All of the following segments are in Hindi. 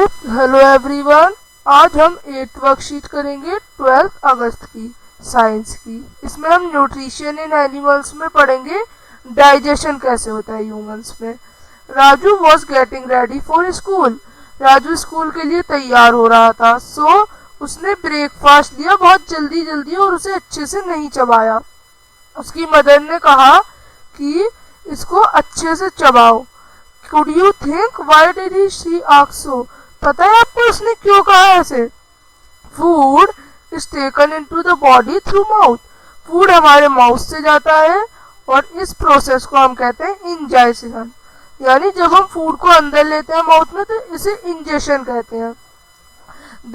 हेलो एवरीवन, आज हम 8th वर्कशीट करेंगे 12 अगस्त की साइंस की। इसमें हम न्यूट्रिशन इन एनिमल्स में पढ़ेंगे डाइजेशन कैसे होता है ह्यूमंस में। Raju was getting ready for school. Raju school के लिए तैयार हो रहा था। उसने ब्रेकफास्ट लिया बहुत जल्दी जल्दी और उसे अच्छे से नहीं चबाया। उसकी मदर ने कहा कि इसको अच्छे से चबाओ। Could you think why did she ask so? पता है आपको उसने क्यों कहा ऐसे? Food is taken into the body through mouth. Food हमारे माउथ से जाता है और इस प्रोसेस को हम कहते हैं इंजाइशन। यानी जब हम फूड को अंदर लेते हैं माउथ में तो इसे इंजेशन कहते हैं।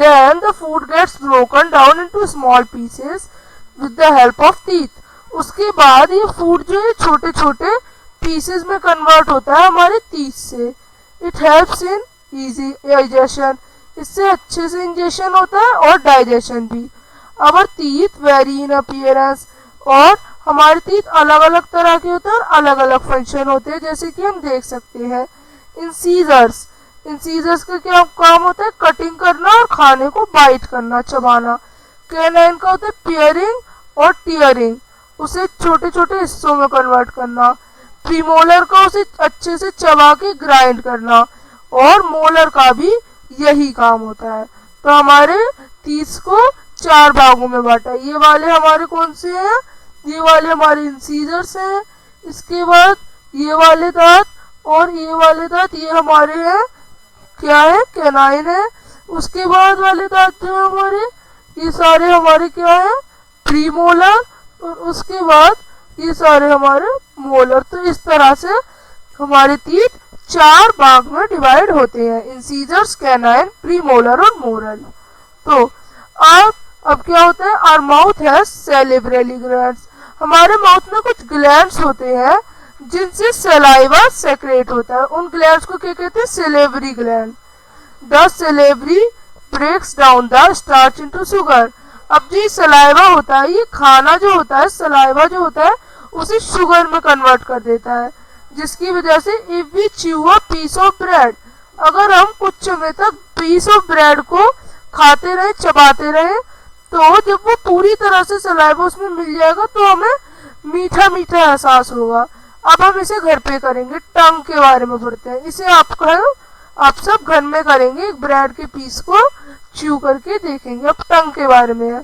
Then the food gets broken down into small pieces with the help of teeth. उसके बाद ये फूड जो है छोटे छोटे पीसेस में कन्वर्ट होता है हमारे टीथ से। It helps in easy digestion. इससे अच्छे से इंजेशन होता है और डाइजेशन भी। Our teeth very in appearance. और हमारे टीथ अलग अलग तरह के होते हैं और अलग अलग फंक्शन होते हैं, जैसे कि हम देख सकते हैं। इंसीजर्स का क्या काम होता है? कटिंग करना और खाने को बाइट करना, चबाना। कैनाइन का होता है पियरिंग और टीयरिंग, उसे छोटे छोटे हिस्सों में कन्वर्ट करना। प्रीमोलर का उसे अच्छे से चबा के ग्राइंड करना। और मोलर का भी यही काम होता है। तो हमारे टीथ को 4 भागों में बांटा। ये वाले हमारे कौन से हैं? ये वाले हमारे इंसीजर्स हैं। इसके बाद ये वाले दांत और ये वाले दांत ये हमारे हैं क्या है? कैनाइन है। उसके बाद वाले दांत जो है हमारे ये सारे हमारे क्या है? प्रीमोलर। और उसके बाद ये सारे हमारे मोलर। तो इस तरह से हमारे टीथ 4 भाग में डिवाइड होते हैं, इंसीजर्स, कैनाइन, प्रीमोलर और मोलर। तो अब क्या होता है? Our mouth has salivary glands. हमारे माउथ में कुछ ग्लैंड्स होते हैं जिनसे सलाइवा सेक्रेट होता है। उन ग्लैंड्स को क्या कहते हैं? Salivary gland. The salivary breaks down the starch into sugar. अब जो सलाइवा होता है, ये खाना जो होता है, सलाइवा जो होता है उसे शुगर में कन्वर्ट कर देता है, जिसकी वजह से if we chew a piece of bread, अगर हम कुछ समय तक पीस ऑफ ब्रेड को खाते रहे, चबाते रहे, तो जब वो पूरी तरह से सलाइवा उसमें मिल जाएगा तो हमें मीठा मीठा एहसास होगा। अब हम इसे घर पे करेंगे। टंग के बारे में पढ़ते हैं। इसे आप सब घर में करेंगे। एक ब्रेड के पीस को च्यू करके देखेंगे। अब टंग के बारे में है।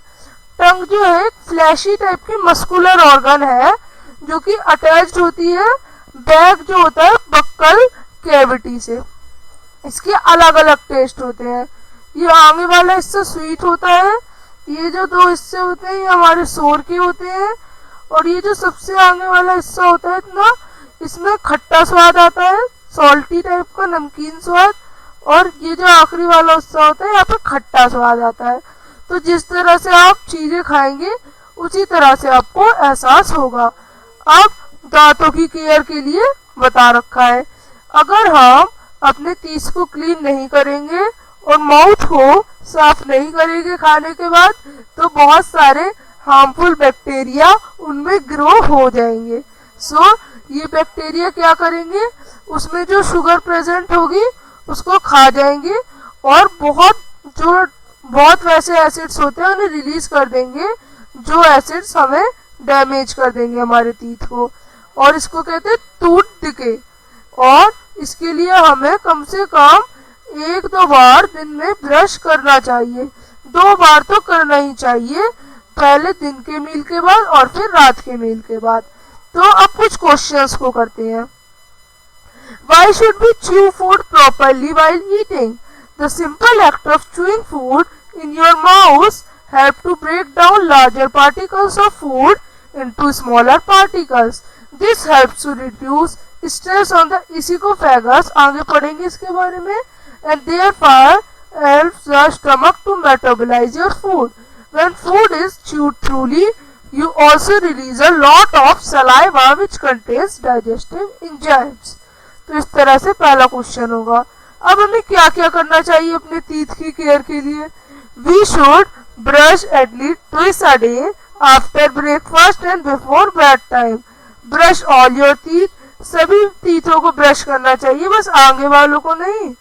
टंग जो है एक फ्लैशी टाइप की मस्कुलर ऑर्गन है जो कि अटैच्ड होती है बैक जो होता है बक्कल कैविटी से। इसके अलग अलग टेस्ट होते हैं। ये आगे वाला हिस्सा स्वीट होता है, ये जो 2 हिस्से होते हैं ये हमारे सोर के होते हैं, और ये जो सबसे आगे वाला हिस्सा होता है इतना, इसमें खट्टा स्वाद आता है, सॉल्टी टाइप का नमकीन स्वाद। और ये जो आखिरी वाला हिस्सा होता है यहाँ पे खट्टा स्वाद आता है। तो जिस तरह से आप चीजें खाएंगे उसी तरह से आपको एहसास होगा। अब दांतों की केयर के लिए बता रखा है। अगर हम अपने टीथ को क्लीन नहीं करेंगे और माउथ को साफ नहीं करेंगे खाने के बाद, तो बहुत सारे हार्मफुल बैक्टीरिया उनमें ग्रो हो जाएंगे। ये बैक्टीरिया क्या करेंगे? उसमें जो शुगर प्रेजेंट होगी उसको खा जाएंगे और बहुत वैसे एसिड्स होते हैं उन्हें रिलीज कर देंगे, जो एसिड्स हमें डैमेज कर देंगे हमारे टीथ को, और इसको कहते हैं टूथ डिके। और इसके लिए हमें कम से कम 1-2 बार दिन में ब्रश करना चाहिए। 2 बार तो करना ही चाहिए, पहले दिन के मील के बाद और फिर रात के मील के बाद। तो अब कुछ क्वेश्चंस को करते हैं। Why should we chew food properly while eating? The simple act of chewing food in your mouth help to break down larger particles of food into smaller particles. This helps to reduce stress on the esophagus, आगे पढ़ेंगे इसके बारे में, and therefore helps the stomach to metabolize your food. When food is chewed thoroughly, you also release a lot of saliva which contains digestive enzymes. तो इस तरह से पहला क्वेश्चन होगा। अब हमें क्या क्या करना चाहिए अपने टीथ की केयर के लिए? We should brush at least twice a day after breakfast and before bed time. Brush all your teeth, सभी टीथों को ब्रश करना चाहिए, बस आगे वालों को नहीं।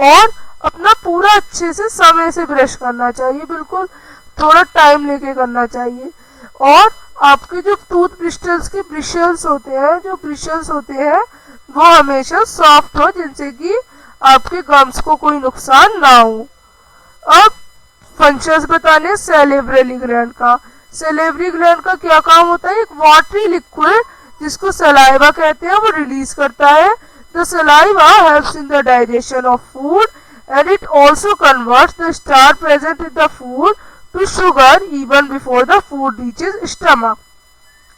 और अपना पूरा अच्छे से समय से ब्रश करना चाहिए, बिल्कुल थोड़ा टाइम लेके करना चाहिए। और आपके जो टूथ ब्रिस्टल्स के ब्रिशल्स होते हैं, जो ब्रिशल्स होते हैं वो हमेशा सॉफ्ट हो, जिनसे कि आपके गम्स को कोई नुकसान ना हो। अब फंक्शंस बताने सैलिवरी ग्लैंड का। सैलिवरी ग्लैंड का क्या काम होता है? एक वाटरी लिक्विड जिसको सलाइवा कहते हैं वो रिलीज करता है। The saliva helps in the digestion of food and it also converts the starch present in the food to sugar even before the food reaches stomach.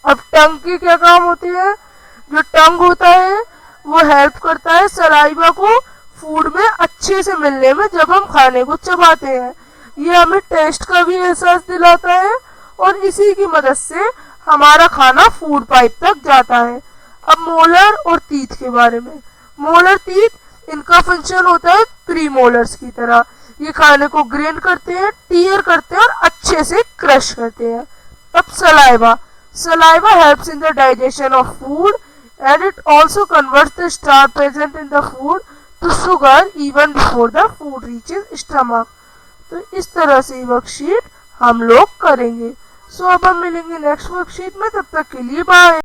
अब टंग के क्या काम होते हैं? जो टंग होता है वो हेल्प करता है सलाइवा को फूड में अच्छे से मिलने में, जब हम खाने को चबाते हैं। ये हमें टेस्ट का भी एहसास दिलाता है और इसी की मदद से हमारा खाना फूड पाइप तक जाता है। अब मोलर और टीथ के बारे में। मोलर टीथ, इनका फंक्शन होता है प्रीमोलर्स की तरह। ये खाने को ग्रेन करते हैं, टीयर करते हैं और अच्छे से क्रश करते हैं। अब saliva. Saliva helps in the digestion of food and it also converts the starch present in the food to sugar even before the food reaches stomach. तो इस तरह से वर्कशीट हम लोग करेंगे। सो अब हम मिलेंगे नेक्स्ट वर्कशीट में, तब तक के लिए बाय।